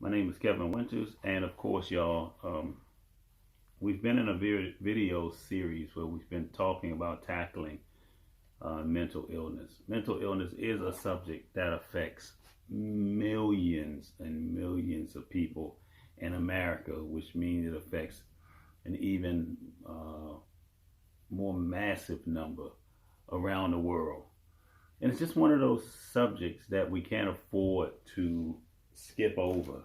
My name is Kevin Winters, and of course, y'all, we've been in a video series where we've been talking about tackling mental illness. Mental illness is a subject that affects millions and millions of people in America, which means it affects an even more massive number around the world. And it's just one of those subjects that we can't afford to skip over.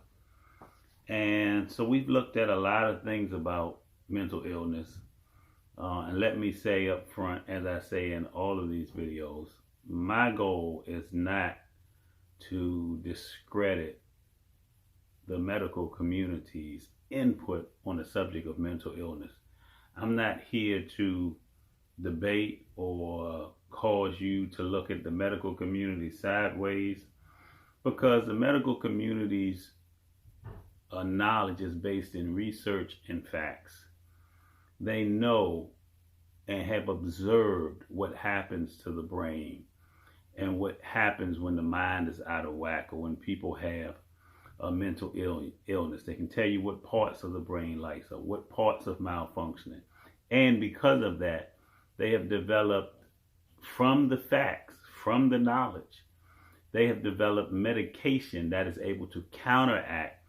And so we've looked at a lot of things about mental illness. And let me say up front, as I say in all of these videos, my goal is not to discredit the medical community's input on the subject of mental illness. I'm not here to debate or cause you to look at the medical community sideways, because the medical community's knowledge is based in research and facts. They know and have observed what happens to the brain and what happens when the mind is out of whack or when people have a mental illness. They can tell you what parts of the brain lights up, what parts of malfunctioning. And because of that, they have developed, from the facts, from the knowledge, they have developed medication that is able to counteract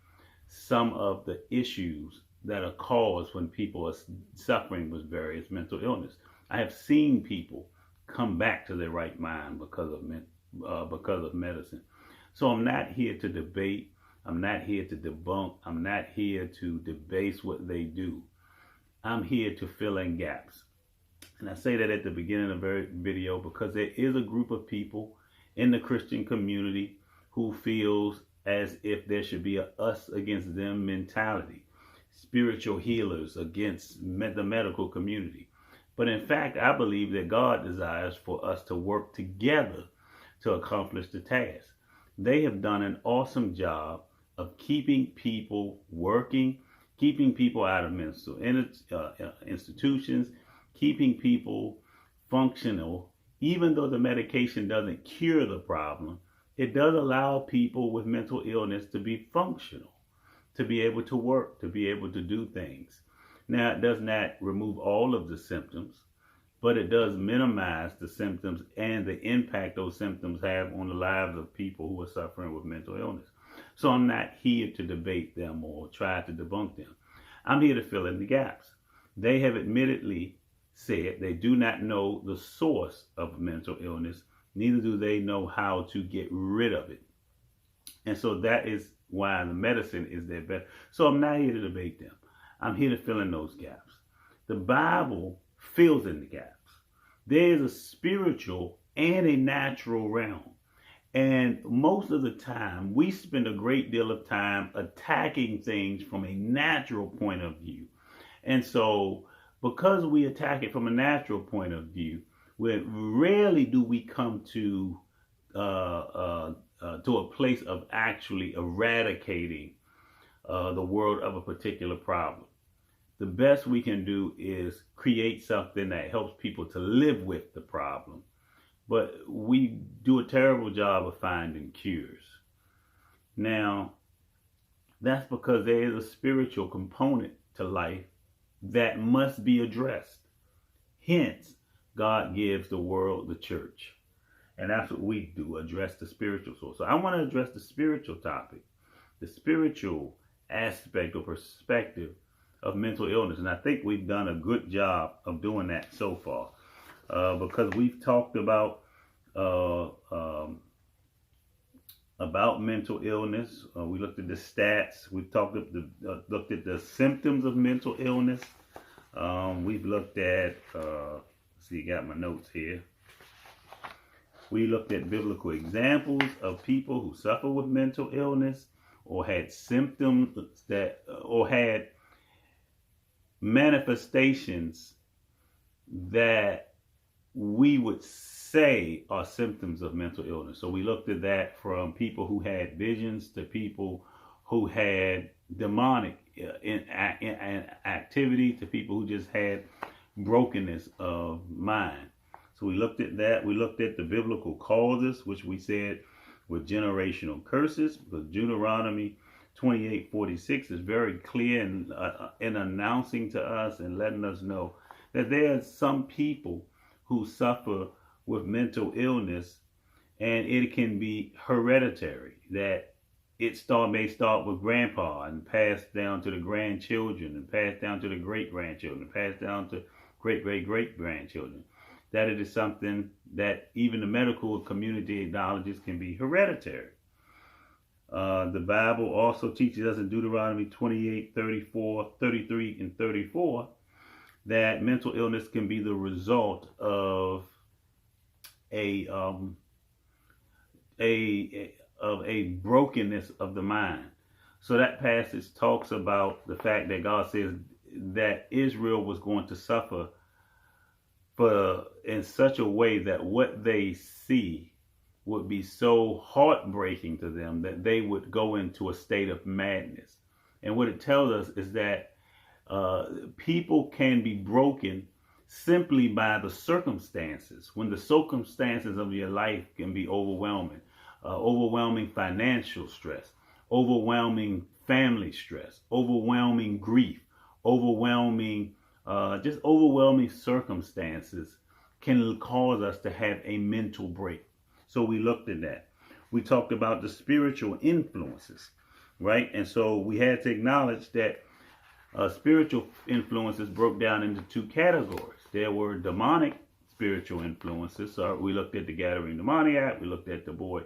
some of the issues that are caused when people are suffering with various mental illness. I have seen people come back to their right mind because of medicine. So I'm not here to debate. I'm not here to debunk. I'm not here to debase what they do. I'm here to fill in gaps. And I say that at the beginning of the video because there is a group of people in the Christian community who feels as if there should be a us against them mentality, spiritual healers against the medical community. But in fact, I believe that God desires for us to work together to accomplish the task. They have done an awesome job of keeping people working, keeping people out of mental institutions, keeping people functional. Even though the medication doesn't cure the problem, it does allow people with mental illness to be functional, to be able to work, to be able to do things. Now, it does not remove all of the symptoms, but it does minimize the symptoms and the impact those symptoms have on the lives of people who are suffering with mental illness. So I'm not here to debate them or try to debunk them. I'm here to fill in the gaps. They have admittedly said they do not know the source of mental illness, neither do they know how to get rid of it. And so that is why the medicine is their best. So I'm not here to debate them. I'm here to fill in those gaps. The Bible fills in the gaps. There is a spiritual and a natural realm. And most of the time, we spend a great deal of time attacking things from a natural point of view. And so, because we attack it from a natural point of view, rarely do we come to a place of actually eradicating the world of a particular problem. The best we can do is create something that helps people to live with the problem. But we do a terrible job of finding cures. Now, that's because there is a spiritual component to life that must be addressed. Hence, God gives the world the church. And that's what we do, address the spiritual source. So I want to address the spiritual topic, the spiritual aspect or perspective of mental illness. And I think we've done a good job of doing that so far, because we've talked about mental illness. We looked at the stats. We've looked at the symptoms of mental illness. We've looked at, see, got my notes here. We looked at biblical examples of people who suffer with mental illness or had symptoms or had manifestations that we would say are symptoms of mental illness. So we looked at that from people who had visions to people who had demonic activity to people who just had brokenness of mind. So we looked at that. We looked at the biblical causes, which we said were generational curses, because Deuteronomy 28:46 is very clear in announcing to us and letting us know that there are some people who suffer with mental illness, and it can be hereditary, that may start with grandpa and pass down to the grandchildren and pass down to the great grandchildren, pass down to great great great grandchildren. That it is something that even the medical community acknowledges can be hereditary. The Bible also teaches us in Deuteronomy 28:33 and 34 that mental illness can be the result of a brokenness of the mind. So that passage talks about the fact that God says that Israel was going to suffer in such a way that what they see would be so heartbreaking to them that they would go into a state of madness. And what it tells us is that people can be broken simply by the circumstances. When the circumstances of your life can be overwhelming, overwhelming financial stress, overwhelming family stress, overwhelming grief, overwhelming circumstances can cause us to have a mental break. So we looked at that. We talked about the spiritual influences, right? And so we had to acknowledge that spiritual influences broke down into two categories. There were demonic spiritual influences. So we looked at the Gadarene demoniac. We looked at the boy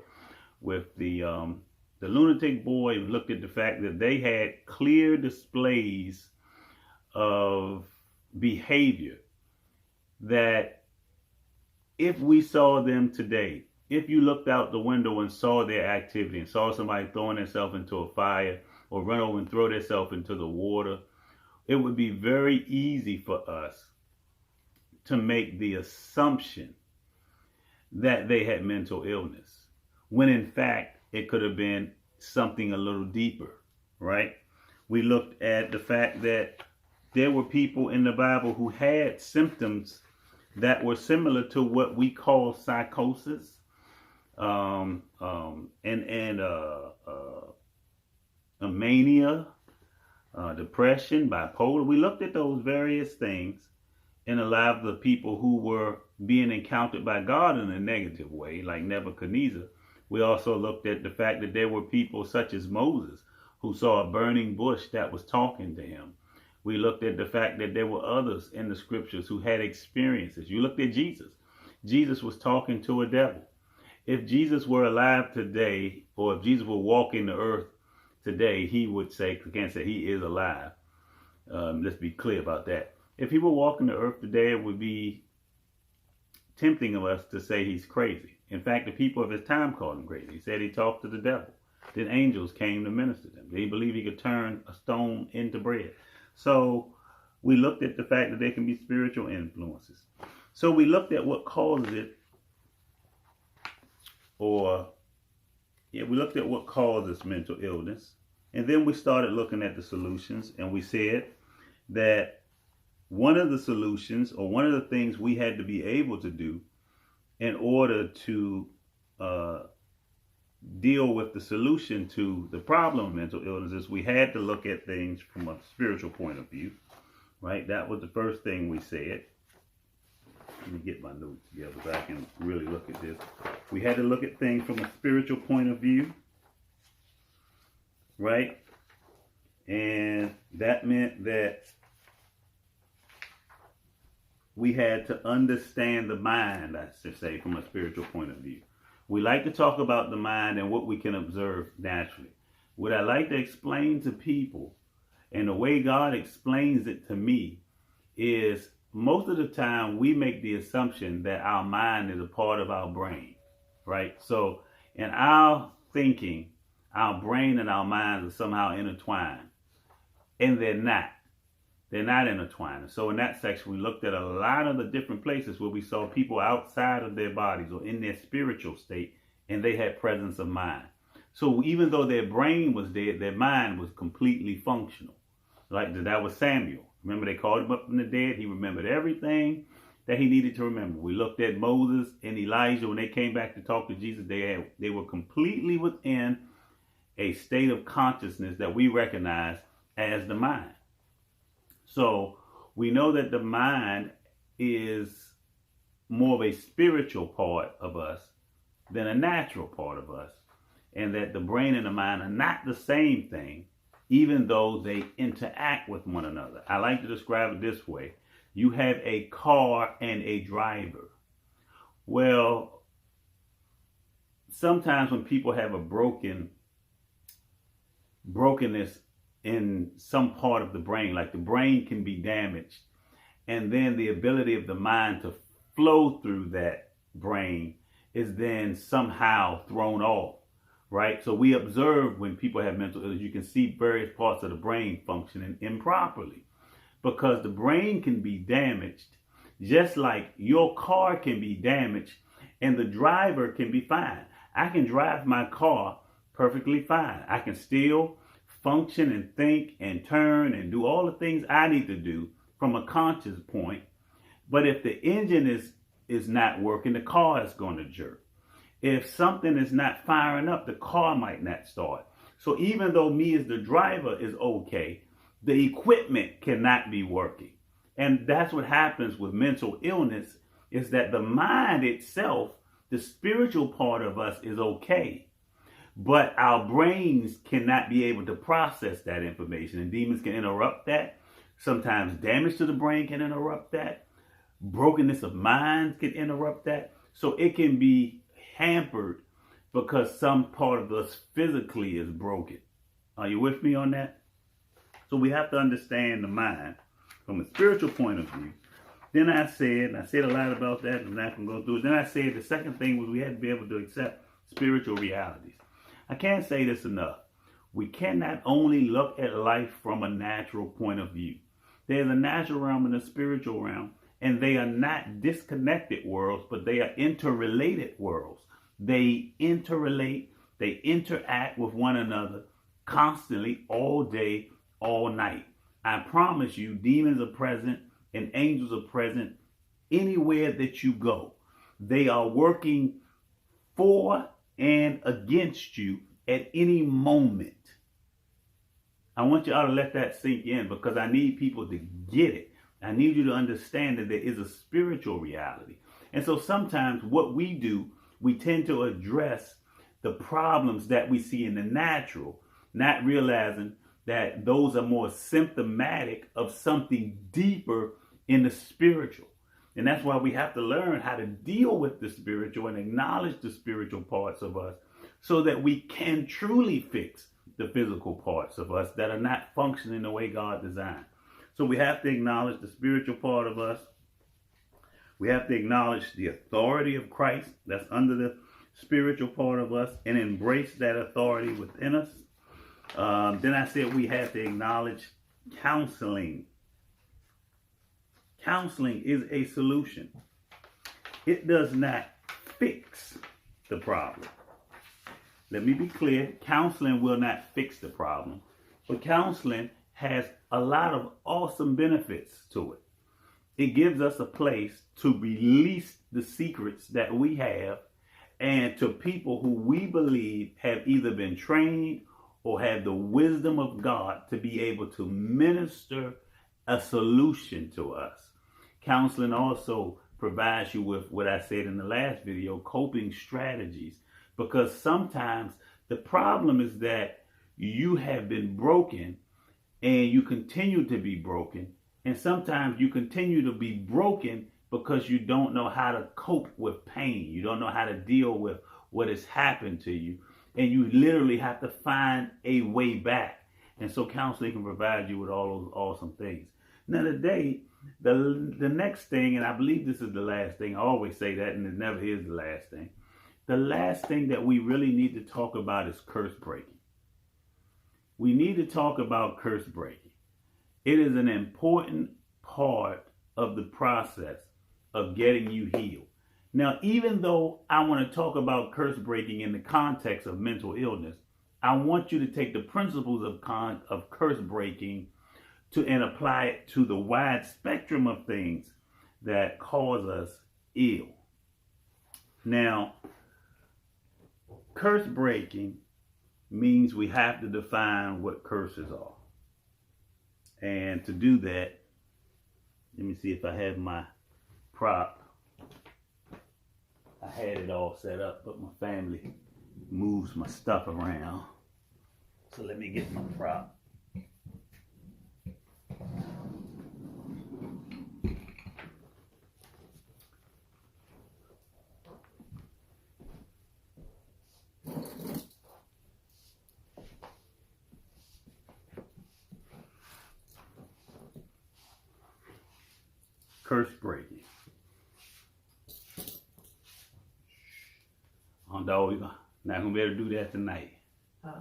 with the lunatic boy. We looked at the fact that they had clear displays of behavior that if we saw them today, if you looked out the window and saw their activity and saw somebody throwing themselves into a fire or run over and throw themselves into the water, it would be very easy for us to make the assumption that they had mental illness, when in fact it could have been something a little deeper, right? We looked at the fact that there were people in the Bible who had symptoms that were similar to what we call psychosis, mania, depression, bipolar. We looked at those various things in the life of the people who were being encountered by God in a negative way, like Nebuchadnezzar. We also looked at the fact that there were people such as Moses who saw a burning bush that was talking to him. We looked at the fact that there were others in the scriptures who had experiences. You looked at Jesus. Jesus was talking to a devil. If Jesus were alive today, or if Jesus were walking the earth today, he would say, I can't say he is alive. Let's be clear about that. If he were walking the earth today, it would be tempting of us to say he's crazy. In fact, the people of his time called him crazy. He said he talked to the devil. Then angels came to minister to him. They believed he could turn a stone into bread. So we looked at the fact that there can be spiritual influences. So we looked at what causes it, we looked at what causes mental illness. And then we started looking at the solutions, and we said that one of the solutions, or one of the things we had to be able to do in order to deal with the solution to the problem of mental illness, is we had to look at things from a spiritual point of view, right? That was the first thing we said. Let me get my notes together so I can really look at this. We had to look at things from a spiritual point of view, right? And that meant that we had to understand the mind, I should say, from a spiritual point of view. We like to talk about the mind and what we can observe naturally. What I like to explain to people, and the way God explains it to me, is most of the time we make the assumption that our mind is a part of our brain, right? So in our thinking, our brain and our minds are somehow intertwined, and they're not. They're not intertwined. So in that section, we looked at a lot of the different places where we saw people outside of their bodies or in their spiritual state, and they had presence of mind. So even though their brain was dead, their mind was completely functional. Like that was Samuel. Remember, they called him up from the dead. He remembered everything that he needed to remember. We looked at Moses and Elijah when they came back to talk to Jesus. They were completely within a state of consciousness that we recognize as the mind. So we know that the mind is more of a spiritual part of us than a natural part of us, and that the brain and the mind are not the same thing, even though they interact with one another. I like to describe it this way. You have a car and a driver. Well, sometimes when people have a brokenness in some part of the brain, like the brain can be damaged, and then the ability of the mind to flow through that brain is then somehow thrown off, right? So we observe when people have mental illness, you can see various parts of the brain functioning improperly because the brain can be damaged, just like your car can be damaged and the driver can be fine. I can drive my car perfectly fine. I can still function and think and turn and do all the things I need to do from a conscious point. But if the engine is not working, the car is going to jerk. If something is not firing up, the car might not start. So even though me as the driver is okay, the equipment cannot be working. And that's what happens with mental illness, is that the mind itself, the spiritual part of us, is okay. But our brains cannot be able to process that information, and demons can interrupt that. Sometimes damage to the brain can interrupt that. Brokenness of mind can interrupt that. So it can be hampered because some part of us physically is broken. Are you with me on that? So we have to understand the mind from a spiritual point of view. Then I said a lot about that, and I'm not going to go through it. Then I said the second thing was we had to be able to accept spiritual realities. I can't say this enough. We cannot only look at life from a natural point of view. There's a natural realm and a spiritual realm, and they are not disconnected worlds, but they are interrelated worlds. They interrelate, they interact with one another constantly, all day, all night. I promise you, demons are present and angels are present anywhere that you go. They are working for and against you at any moment. I want you all to let that sink in, because I need people to get it. I need you to understand that there is a spiritual reality. And so sometimes what we do, we tend to address the problems that we see in the natural, not realizing that those are more symptomatic of something deeper in the spiritual. And that's why we have to learn how to deal with the spiritual and acknowledge the spiritual parts of us, so that we can truly fix the physical parts of us that are not functioning the way God designed. So we have to acknowledge the spiritual part of us. We have to acknowledge the authority of Christ that's under the spiritual part of us and embrace that authority within us. Then I said we have to acknowledge counseling. Counseling is a solution. It does not fix the problem. Let me be clear. Counseling will not fix the problem, but counseling has a lot of awesome benefits to it. It gives us a place to release the secrets that we have, and to people who we believe have either been trained or have the wisdom of God to be able to minister a solution to us. Counseling also provides you with what I said in the last video, coping strategies, because sometimes the problem is that you have been broken and you continue to be broken. And sometimes you continue to be broken because you don't know how to cope with pain. You don't know how to deal with what has happened to you. And you literally have to find a way back. And so counseling can provide you with all those awesome things. Now today, the next thing, and I believe this is the last thing, I always say that, and it never is the last thing. The last thing that we really need to talk about is curse breaking. We need to talk about curse breaking. It is an important part of the process of getting you healed. Now, even though I want to talk about curse breaking in the context of mental illness, I want you to take the principles of curse breaking and apply it to the wide spectrum of things that cause us ill. Now, curse breaking means we have to define what curses are. And to do that, let me see if I have my prop. I had it all set up, but my family moves my stuff around. So let me get my prop. Curse breaking. Oh, dog, you're not gonna be able to do that tonight. Huh?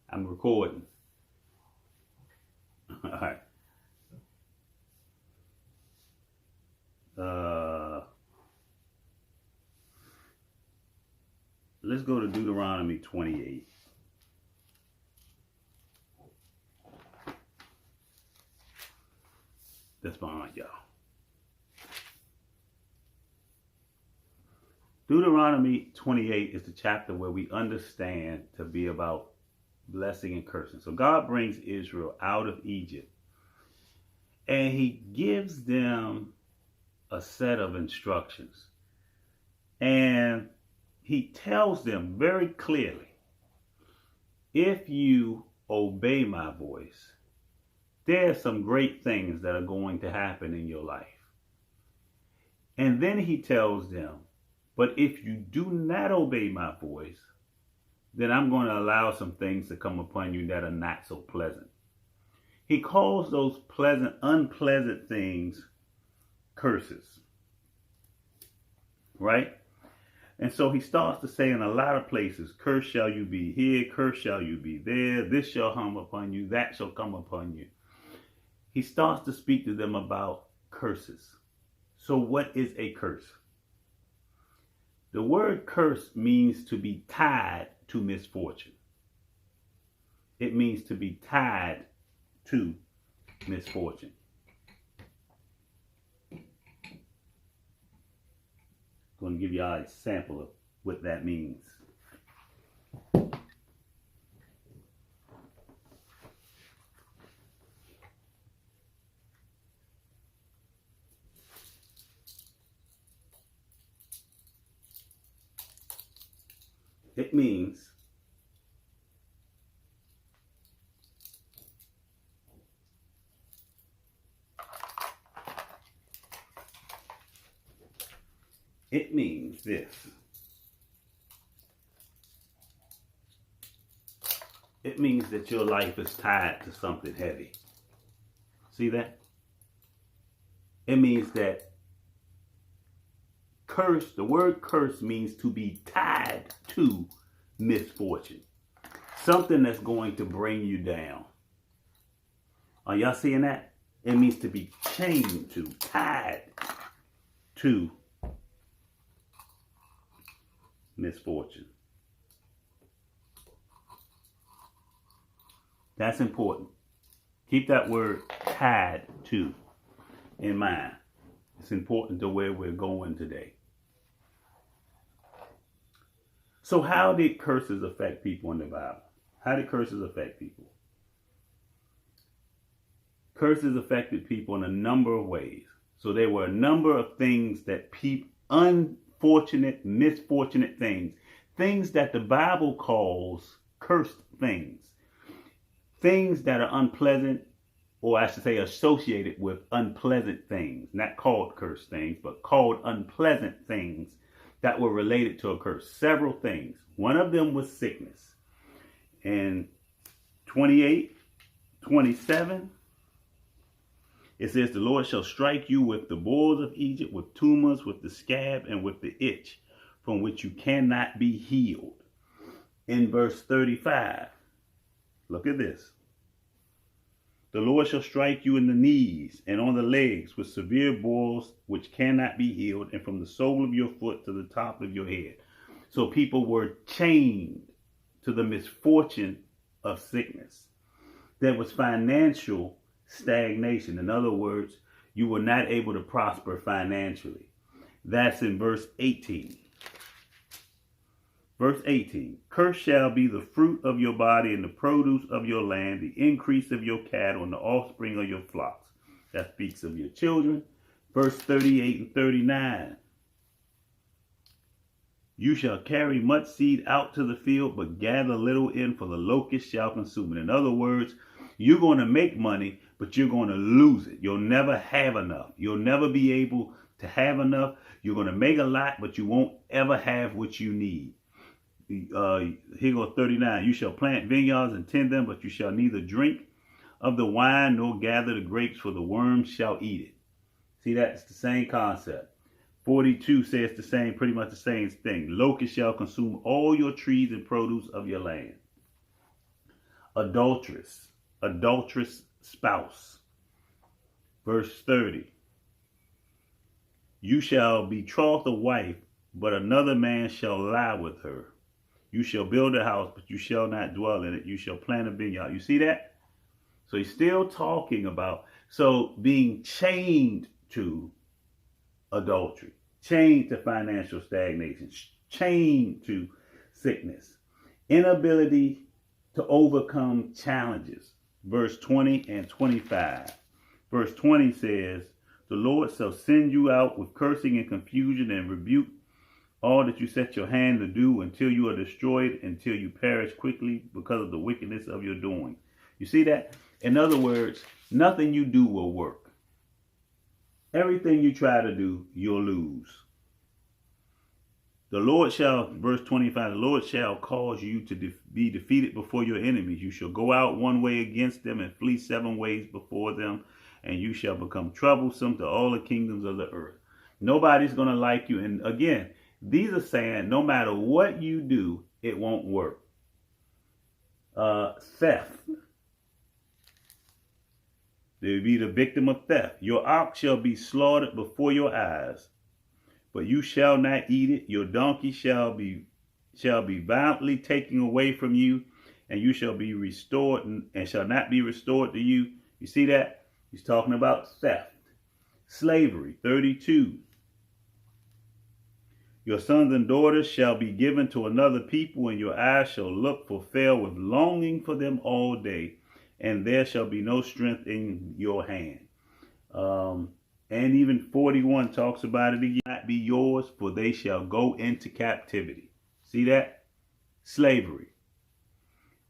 I'm recording. All right. Let's go to Deuteronomy 28. That's behind y'all. Deuteronomy 28 is the chapter where we understand to be about blessing and cursing. So God brings Israel out of Egypt, and he gives them a set of instructions. And he tells them very clearly, if you obey my voice, there are some great things that are going to happen in your life. And then he tells them, but if you do not obey my voice, then I'm going to allow some things to come upon you that are not so pleasant. He calls those pleasant, unpleasant things curses. Right? And so he starts to say in a lot of places, curse shall you be here, curse shall you be there, this shall come upon you, that shall come upon you. He starts to speak to them about curses. So what is a curse? The word curse means to be tied to misfortune. It means to be tied to misfortune. I'm going to give you an example of what that means. It means this. It means that your life is tied to something heavy. See that? It means that curse, the word curse means to be tied to misfortune. Something that's going to bring you down. Are y'all seeing that? It means to be chained to, tied to misfortune. That's important. Keep that word tied to in mind. It's important to where we're going today. So how did curses affect people in the Bible? How did curses affect people? Curses affected people in a number of ways. So there were a number of things that unfortunate, misfortunate things that the Bible calls cursed things. Things that are unpleasant, or I should say associated with unpleasant things. Not called cursed things, but called unpleasant things that were related to a curse. Several things. One of them was sickness. In 28:27, it says, the Lord shall strike you with the boils of Egypt, with tumors, with the scab, and with the itch, from which you cannot be healed. In verse 35, look at this. The Lord shall strike you in the knees and on the legs with severe boils which cannot be healed, and from the sole of your foot to the top of your head. So people were chained to the misfortune of sickness. There was financial stagnation. In other words, you were not able to prosper financially. That's in verse 18. Verse 18, cursed shall be the fruit of your body and the produce of your land, the increase of your cattle and the offspring of your flocks. That speaks of your children. Verse 38 and 39, you shall carry much seed out to the field, but gather little in, for the locust shall consume it. In other words, you're going to make money, but you're going to lose it. You'll never have enough. You'll never be able to have enough. You're going to make a lot, but you won't ever have what you need. Here goes 39. You shall plant vineyards and tend them, but you shall neither drink of the wine nor gather the grapes, for the worms shall eat it. See, that's the same concept. 42 says the same, pretty much the same thing. Locusts shall consume all your trees and produce of your land. Adulterous spouse. Verse 30. You shall betroth a wife, but another man shall lie with her. You shall build a house, but you shall not dwell in it. You shall plant a vineyard. You see that? So he's still talking about, being chained to adultery, chained to financial stagnation, chained to sickness, inability to overcome challenges. Verse 20 and 25. Verse 20 says, the Lord shall send you out with cursing and confusion and rebuke all that you set your hand to do until you are destroyed, until you perish quickly because of the wickedness of your doing. You see that? In other words, nothing you do will work. Everything you try to do, you'll lose. The Lord shall, verse 25, the Lord shall cause you to be defeated before your enemies. You shall go out one way against them and flee 7 ways before them, and you shall become troublesome to all the kingdoms of the earth. Nobody's going to like you. And again, these are saying no matter what you do, it won't work. Theft. They will be the victim of theft. Your ox shall be slaughtered before your eyes, but you shall not eat it. Your donkey shall be violently taken away from you, and you shall be restored and shall not be restored to you. You see that? He's talking about theft. Slavery. 32. Your sons and daughters shall be given to another people, and your eyes shall look fulfilled with longing for them all day, and there shall be no strength in your hand. And even 41 talks about it again. Not be yours, for they shall go into captivity. See that? Slavery.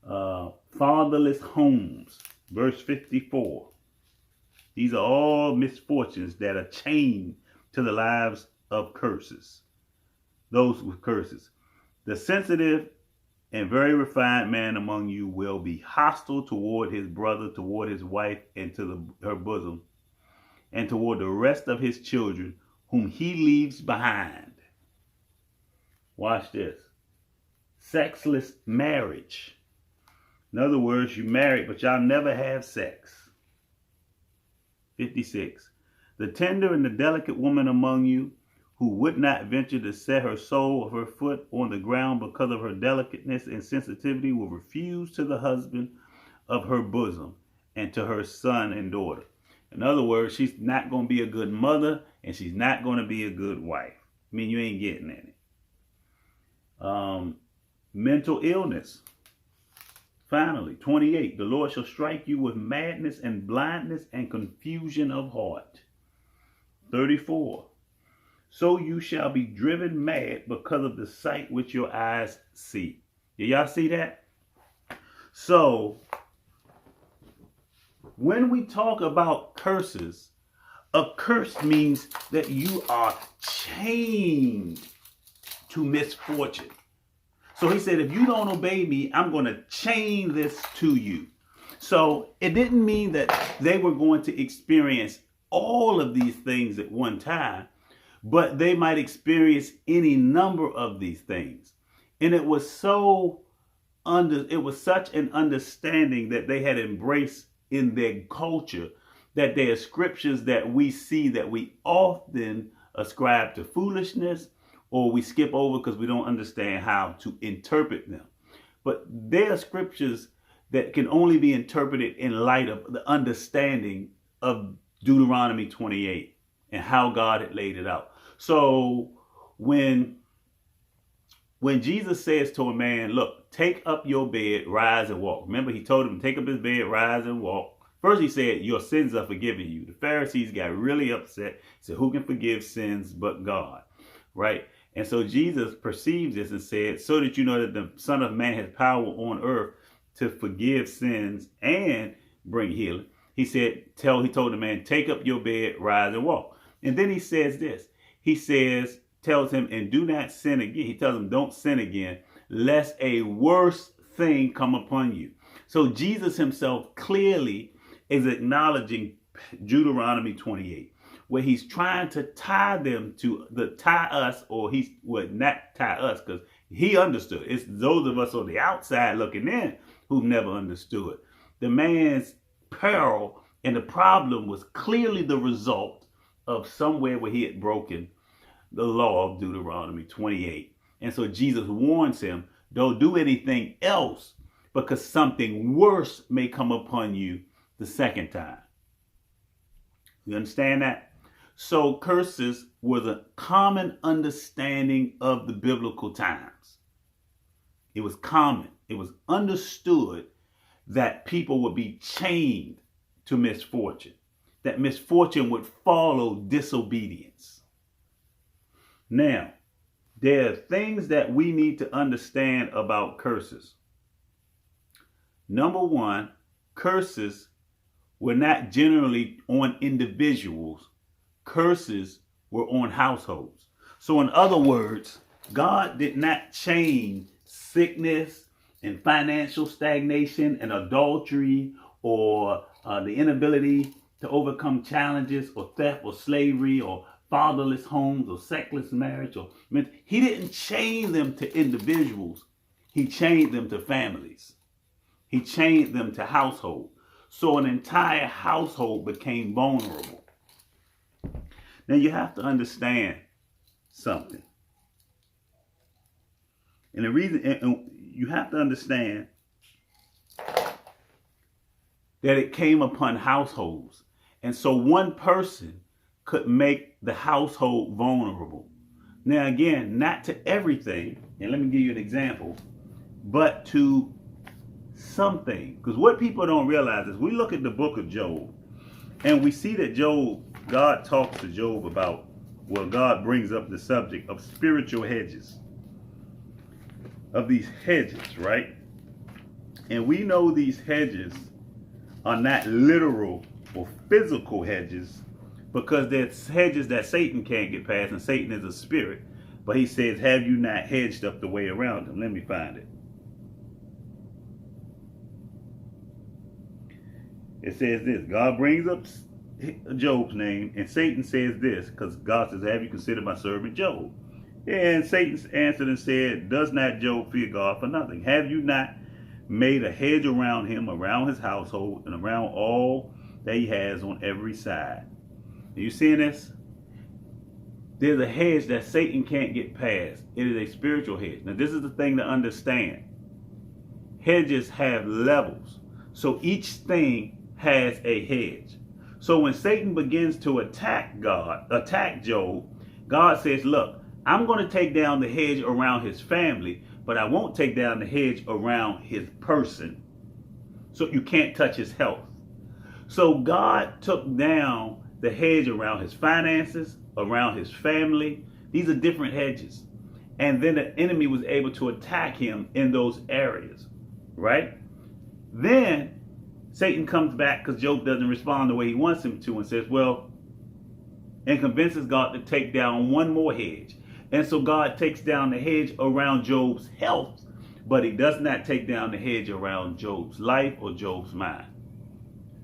Fatherless homes. Verse 54. These are all misfortunes that are chained to the lives of curses. Those with curses. The sensitive and very refined man among you will be hostile toward his brother, toward his wife, and to her bosom, and toward the rest of his children, whom he leaves behind. Watch this. Sexless marriage. In other words, you married, but y'all never have sex. 56. The tender and the delicate woman among you, who would not venture to set her sole of her foot on the ground because of her delicateness and sensitivity, will refuse to the husband of her bosom and to her son and daughter. In other words, she's not going to be a good mother, and she's not going to be a good wife. I mean, you ain't getting any. Mental illness. Finally, 28. The Lord shall strike you with madness and blindness and confusion of heart. 34. So you shall be driven mad because of the sight which your eyes see. Do y'all see that? So, when we talk about curses, a curse means that you are chained to misfortune. So he said, if you don't obey me, I'm going to chain this to you. So it didn't mean that they were going to experience all of these things at one time, but they might experience any number of these things. And it was such an understanding that they had embraced in their culture, that there are scriptures that we see that we often ascribe to foolishness, or we skip over because we don't understand how to interpret them. But there are scriptures that can only be interpreted in light of the understanding of Deuteronomy 28 and how God had laid it out. So when when Jesus says to a man, look, take up your bed, rise and walk. Remember, he told him to take up his bed, rise and walk. First he said, your sins are forgiven you. The Pharisees got really upset. He said, who can forgive sins but God? Right? And so Jesus perceived this and said, so that you know that the Son of Man has power on earth to forgive sins and bring healing. He said, he told the man, take up your bed, rise and walk. And then he says this. He tells him, and do not sin again. He tells him, don't sin again, lest a worse thing come upon you. So Jesus himself clearly is acknowledging Deuteronomy 28, where he's trying to tie us, or he would not tie us, because he understood. It's those of us on the outside looking in who've never understood. The man's peril and the problem was clearly the result of somewhere where he had broken the law of Deuteronomy 28. And so Jesus warns him, don't do anything else, because something worse may come upon you the second time. You understand that? So curses was a common understanding of the biblical times. It was common. It was understood that people would be chained to misfortune, that misfortune would follow disobedience. Now, there are things that we need to understand about curses. Number one, curses were not generally on individuals. Curses were on households. So in other words, God did not chain sickness and financial stagnation and adultery or the inability to overcome challenges or theft or slavery or fatherless homes or sexless marriage. He didn't chain them to individuals. He chained them to families. He chained them to households. So an entire household became vulnerable. Now you have to understand something. And the reason you have to understand that it came upon households. And so one person could make the household vulnerable. Now again, not to everything, and let me give you an example, but to something. Because what people don't realize is we look at the book of Job and we see that God talks to Job about, God brings up the subject of spiritual hedges, of these hedges, right? And we know these hedges are not literal or physical hedges, because they're hedges that Satan can't get past, and Satan is a spirit. But he says, have you not hedged up the way around them? Let me find it. It says this. God brings up Job's name, and Satan says this, because God says, have you considered my servant Job? And Satan answered and said, does not Job fear God for nothing? Have you not made a hedge around him, around his household, and around all that he has on every side? Are you seeing this? There's a hedge that Satan can't get past. It is a spiritual hedge. Now, this is the thing to understand. Hedges have levels. So each thing has a hedge. So when Satan begins to attack Job, God says, look, I'm going to take down the hedge around his family, but I won't take down the hedge around his person. So you can't touch his health. So God took down the hedge around his finances, around his family. These are different hedges. And then the enemy was able to attack him in those areas, right? Then Satan comes back because Job doesn't respond the way he wants him to, and says, and convinces God to take down one more hedge. And so God takes down the hedge around Job's health, but he does not take down the hedge around Job's life or Job's mind.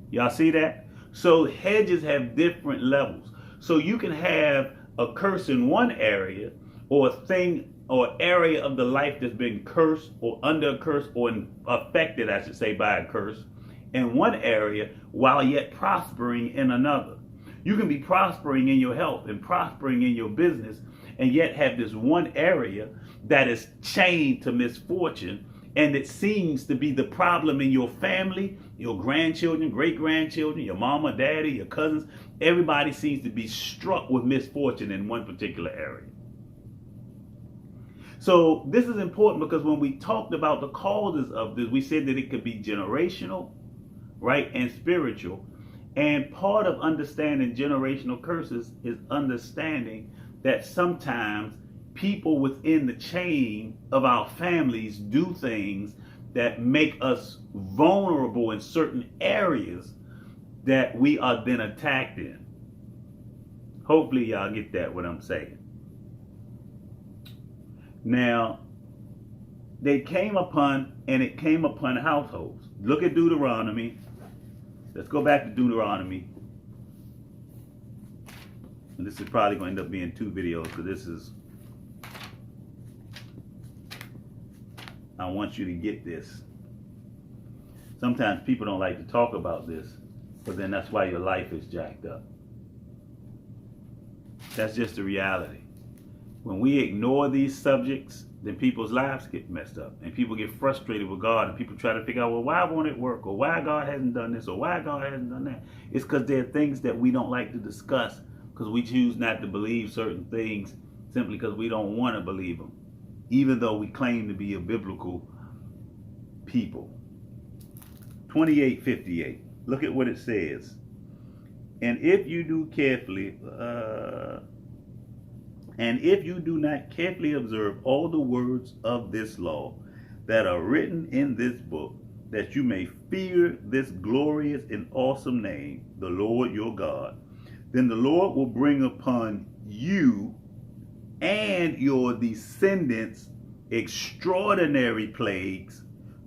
Y'all see that? So hedges have different levels. So you can have a curse in one area, or a thing or area of the life that's been cursed or under a curse, or affected, I should say, by a curse in one area, while yet prospering in another. You can be prospering in your health and prospering in your business, and yet have this one area that is chained to misfortune, and it seems to be the problem in your family, your grandchildren, great-grandchildren, your mama, daddy, your cousins. Everybody seems to be struck with misfortune in one particular area. So this is important because when we talked about the causes of this, we said that it could be generational, right, and spiritual. And part of understanding generational curses is understanding that sometimes people within the chain of our families do things that make us vulnerable in certain areas that we are then attacked in. Hopefully y'all get that, what I'm saying. Now, it came upon households. Look at Deuteronomy. Let's go back to Deuteronomy. And this is probably going to end up being 2 videos because I want you to get this. Sometimes people don't like to talk about this, but then that's why your life is jacked up. That's just the reality. When we ignore these subjects, then people's lives get messed up and people get frustrated with God and people try to figure out, well, why won't it work, or why God hasn't done this, or why God hasn't done that. It's because there are things that we don't like to discuss because we choose not to believe certain things simply because we don't want to believe them, even though we claim to be a biblical people. 28:58. Look at what it says. And if you do not carefully observe all the words of this law that are written in this book, that you may fear this glorious and awesome name, the Lord your God, then the Lord will bring upon you and your descendants extraordinary plagues,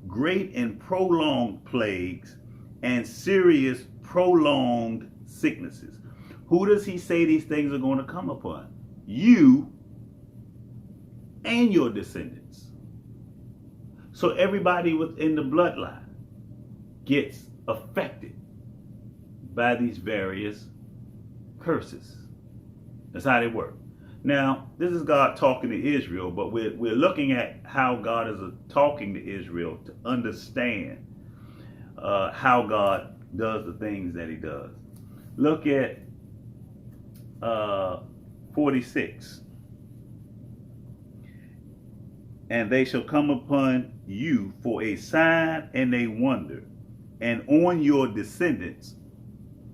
great and prolonged plagues, and serious prolonged sicknesses. Who does he say these things are going to come upon? You and your descendants. So everybody within the bloodline gets affected by these various curses. That's how they work. Now, this is God talking to Israel, but we're looking at how God is talking to Israel to understand how God does the things that he does. Look at 46. And they shall come upon you for a sign and a wonder, and on your descendants,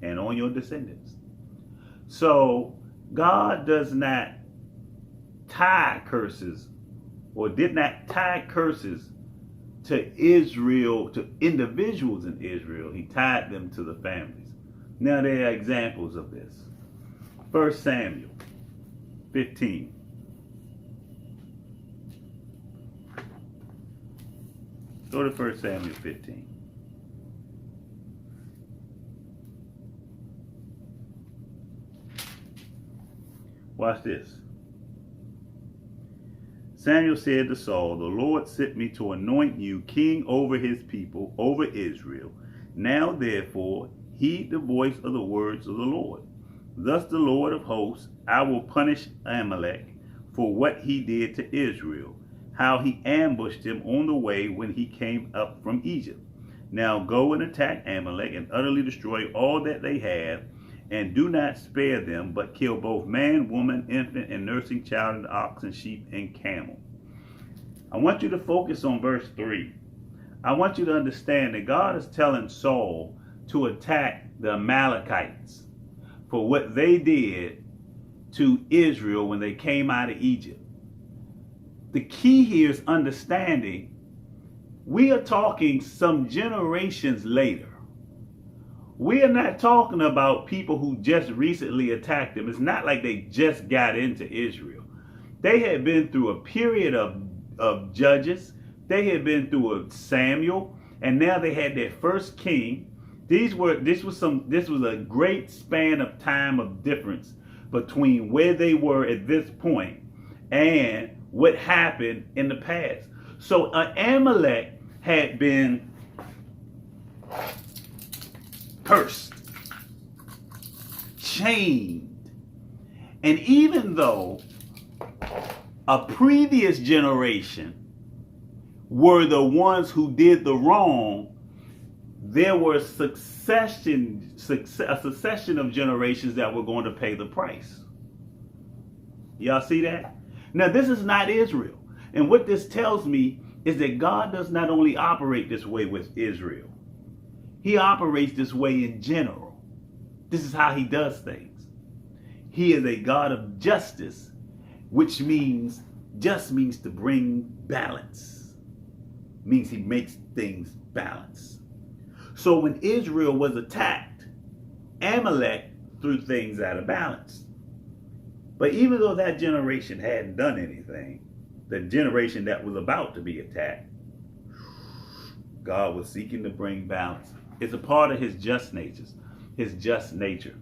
and on your descendants. So God does not tie curses, or did not tie curses to Israel, to individuals in Israel. He tied them to the families. Now there are examples of this. 1 Samuel 15. Go to 1 Samuel 15. Watch this. Samuel said to Saul, the Lord sent me to anoint you king over his people, over Israel. Now therefore, heed the voice of the words of the Lord. Thus the Lord of hosts, I will punish Amalek for what he did to Israel, how he ambushed him on the way when he came up from Egypt. Now go and attack Amalek and utterly destroy all that they have, and do not spare them, but kill both man, woman, infant, and nursing child, and ox, and sheep, and camel. I want you to focus on verse 3. I want you to understand that God is telling Saul to attack the Amalekites for what they did to Israel when they came out of Egypt. The key here is understanding we are talking some generations later. We are not talking about people who just recently attacked them. It's not like they just got into Israel. They had been through a period of judges. They had been through a Samuel, and now they had their first king. This was a great span of time of difference between where they were at this point and what happened in the past. So Amalek had been cursed, chained, and even though a previous generation were the ones who did the wrong, there were a succession of generations that were going to pay the price. Y'all see that? Now, this is not Israel. And what this tells me is that God does not only operate this way with Israel, he operates this way in general. This is how he does things. He is a God of justice, which means to bring balance. Means he makes things balance. So when Israel was attacked, Amalek threw things out of balance. But even though that generation hadn't done anything, the generation that was about to be attacked, God was seeking to bring balance. It's a part of his just nature.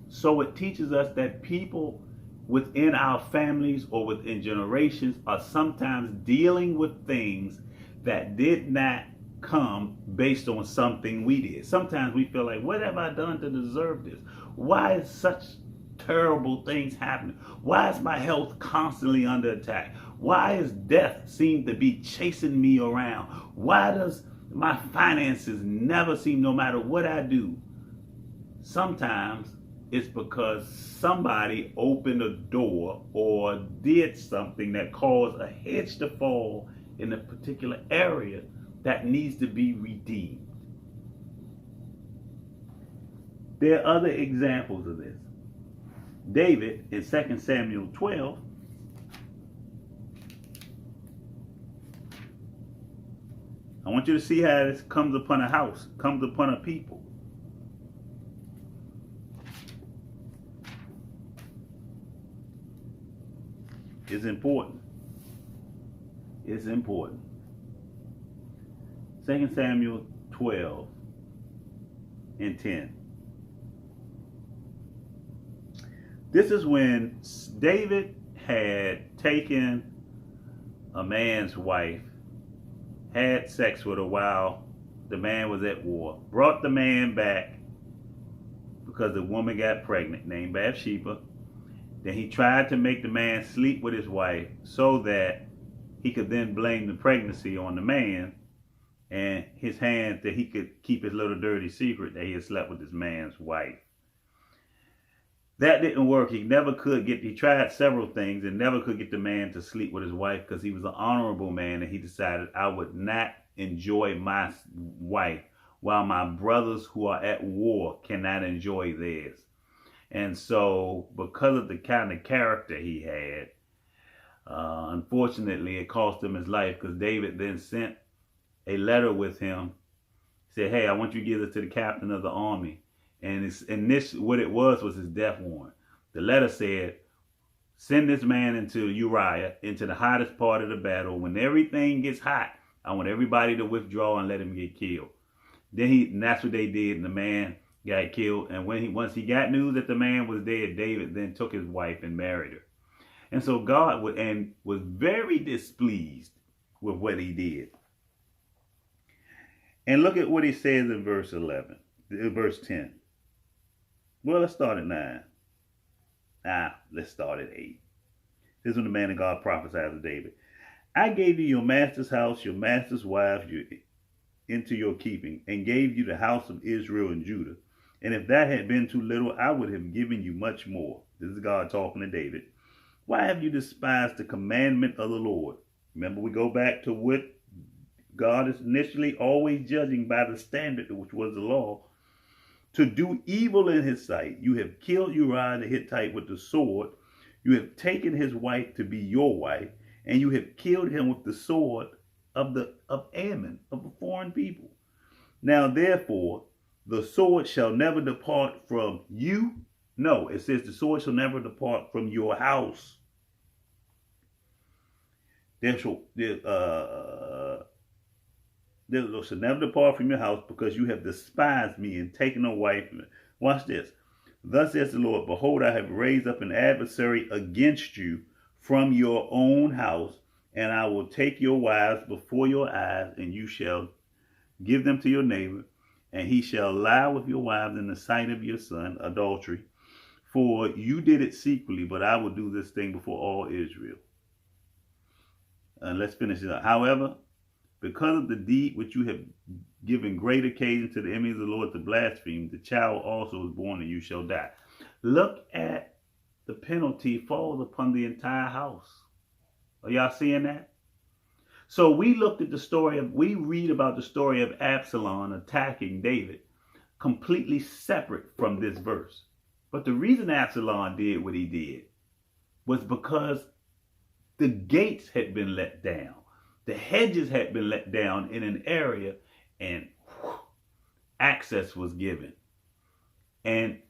So it teaches us that people within our families or within generations are sometimes dealing with things that did not come based on something we did. Sometimes we feel like, what have I done to deserve this? Why is such terrible things happening? Why is my health constantly under attack? Why is death seem to be chasing me around? Why does my finances never seem, no matter what I do? Sometimes it's because somebody opened a door or did something that caused a hedge to fall in a particular area that needs to be redeemed. There are other examples of this. David in 2 Samuel 12, I want you to see how this comes upon a house, comes upon a people. It's important. It's important. 2 Samuel 12 and 10. This is when David had taken a man's wife, had sex with her while the man was at war, brought the man back because the woman got pregnant, named Bathsheba. Then he tried to make the man sleep with his wife so that he could then blame the pregnancy on the man and his hands, that he could keep his little dirty secret that he had slept with this man's wife. That didn't work. He tried several things and never could get the man to sleep with his wife because he was an honorable man, and he decided, I would not enjoy my wife while my brothers who are at war cannot enjoy theirs. And so because of the kind of character he had, unfortunately it cost him his life, because David then sent a letter with him, said, hey, I want you to give this to the captain of the army. And this, what it was his death warrant. The letter said, send this man into Uriah, into the hottest part of the battle. When everything gets hot, I want everybody to withdraw and let him get killed. And that's what they did, and the man got killed. And once he got news that the man was dead, David then took his wife and married her. And so God was very displeased with what he did. And look at what he says in verse 10. Well, let's start at 9. Let's start at 8. This is when the man of God prophesied to David. I gave you your master's house, your master's wife, into your keeping, and gave you the house of Israel and Judah. And if that had been too little, I would have given you much more. This is God talking to David. Why have you despised the commandment of the Lord? Remember, we go back to what God is initially always judging by the standard, which was the law. To do evil in his sight. You have killed Uriah the Hittite with the sword. You have taken his wife to be your wife, and you have killed him with the sword of Ammon, of a foreign people. Now therefore, the sword shall never depart from you. No, it says the sword shall never depart from your house. There shall never depart from your house, because you have despised me and taken a wife. Watch this. Thus says the Lord, behold, I have raised up an adversary against you from your own house, and I will take your wives before your eyes, and you shall give them to your neighbor, and he shall lie with your wives in the sight of your son, adultery. For you did it secretly, but I will do this thing before all Israel. And let's finish it up. However, because of the deed which you have given great occasion to the enemies of the Lord to blaspheme, the child also is born, and you shall die. Look at the penalty falls upon the entire house. Are y'all seeing that? So we read about the story of Absalom attacking David, completely separate from this verse. But the reason Absalom did what he did was because the gates had been let down. The hedges had been let down in an area, and access was given. And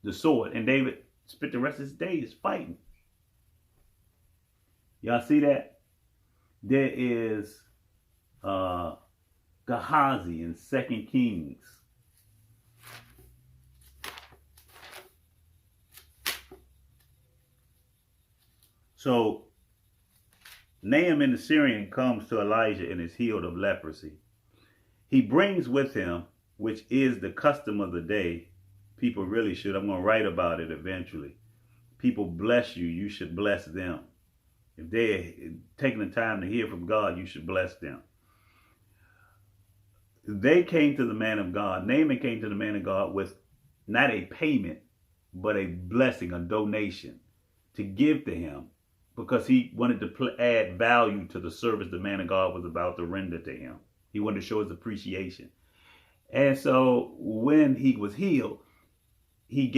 the sword. And David spent the rest of his days fighting. Y'all see that? There is Gehazi in 2 Kings. So Naaman the Syrian comes to Elijah and is healed of leprosy. He brings with him, which is the custom of the day. People really should. I'm going to write about it eventually. People bless you, you should bless them. If they're taking the time to hear from God, you should bless them. They came to the man of God. Naaman came to the man of God with not a payment, but a blessing, a donation to give to him, because he wanted to add value to the service the man of God was about to render to him. He wanted to show his appreciation. And so when he was healed, he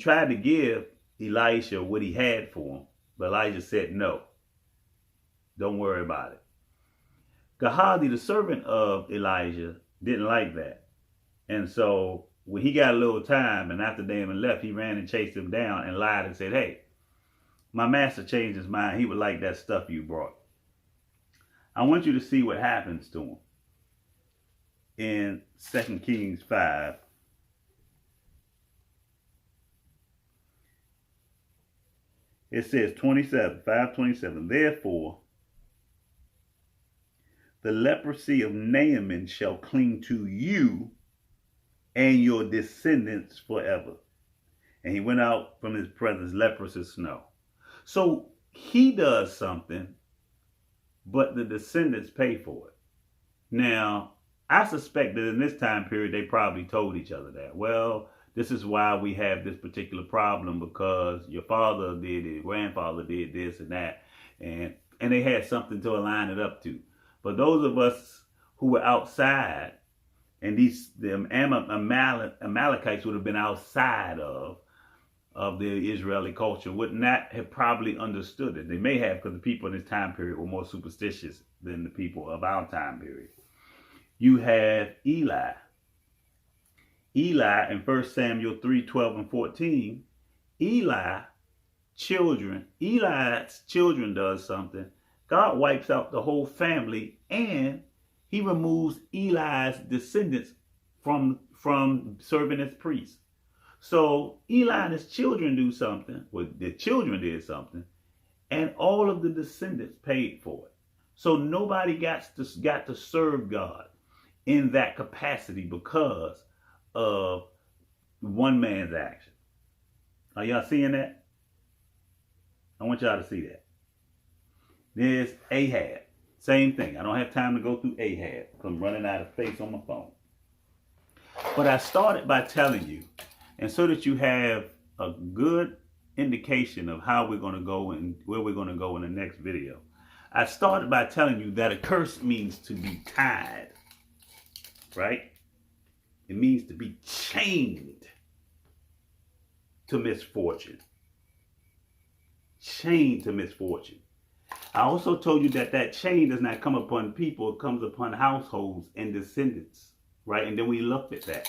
tried to give Elisha what he had for him. But Elijah said, no, don't worry about it. Gehazi, the servant of Elijah, didn't like that. And so when he got a little time, and after Naaman left, he ran and chased him down and lied and said, hey, my master changed his mind. He would like that stuff you brought. I want you to see what happens to him. In 2 Kings 5, it says 5:27. Therefore, the leprosy of Naaman shall cling to you and your descendants forever. And he went out from his presence leprous as snow. So he does something, but the descendants pay for it. Now, I suspect that in this time period, they probably told each other that. Well, this is why we have this particular problem, because your father did it, grandfather did this and that. And they had something to align it up to. But those of us who were outside, and the Amalekites would have been outside of the Israeli culture, would not have probably understood it. They may have, because the people in this time period were more superstitious than the people of our time period. You have Eli. Eli in 1 Samuel 3:12 and 14. Eli's children does something. God wipes out the whole family, and he removes Eli's descendants from serving as priests. So Eli and his children do something, well, the children did something, and all of the descendants paid for it. So nobody got to serve God in that capacity because of one man's action. Are y'all seeing that? I want y'all to see that. There's Ahab. Same thing. I don't have time to go through Ahab because I'm running out of space on my phone. But I started by telling you, and so that you have a good indication of how we're going to go and where we're going to go in the next video, I started by telling you that a curse means to be tied, right? It means to be chained to misfortune. Chained to misfortune. I also told you that chain does not come upon people, it comes upon households and descendants, right? And then we looked at that.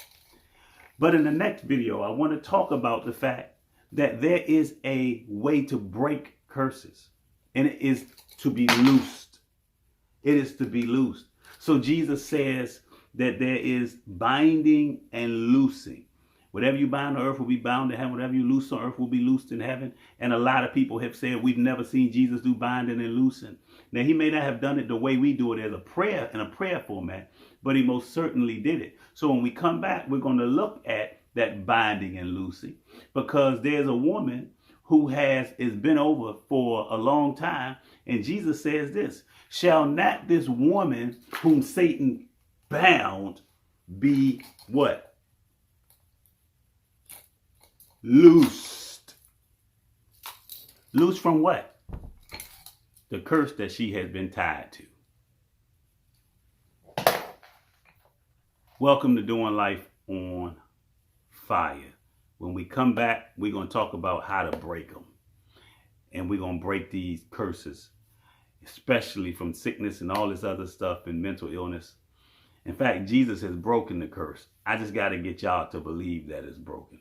But in the next video, I want to talk about the fact that there is a way to break curses, and it is to be loosed. It is to be loosed. So Jesus says that there is binding and loosing. Whatever you bind on earth will be bound in heaven. Whatever you loose on earth will be loosed in heaven. And a lot of people have said we've never seen Jesus do binding and loosing. Now, he may not have done it the way we do it as a prayer, in a prayer format, but he most certainly did it. So when we come back, we're going to look at that binding and loosing, because there's a woman who is been over for a long time. And Jesus says this: shall not this woman whom Satan bound be what? Loosed. Loose from what? the curse that she has been tied to. Welcome to Doing Life on Fire. When we come back, we're going to talk about how to break them. And we're going to break these curses, especially from sickness and all this other stuff and mental illness. In fact, Jesus has broken the curse. I just got to get y'all to believe that it's broken.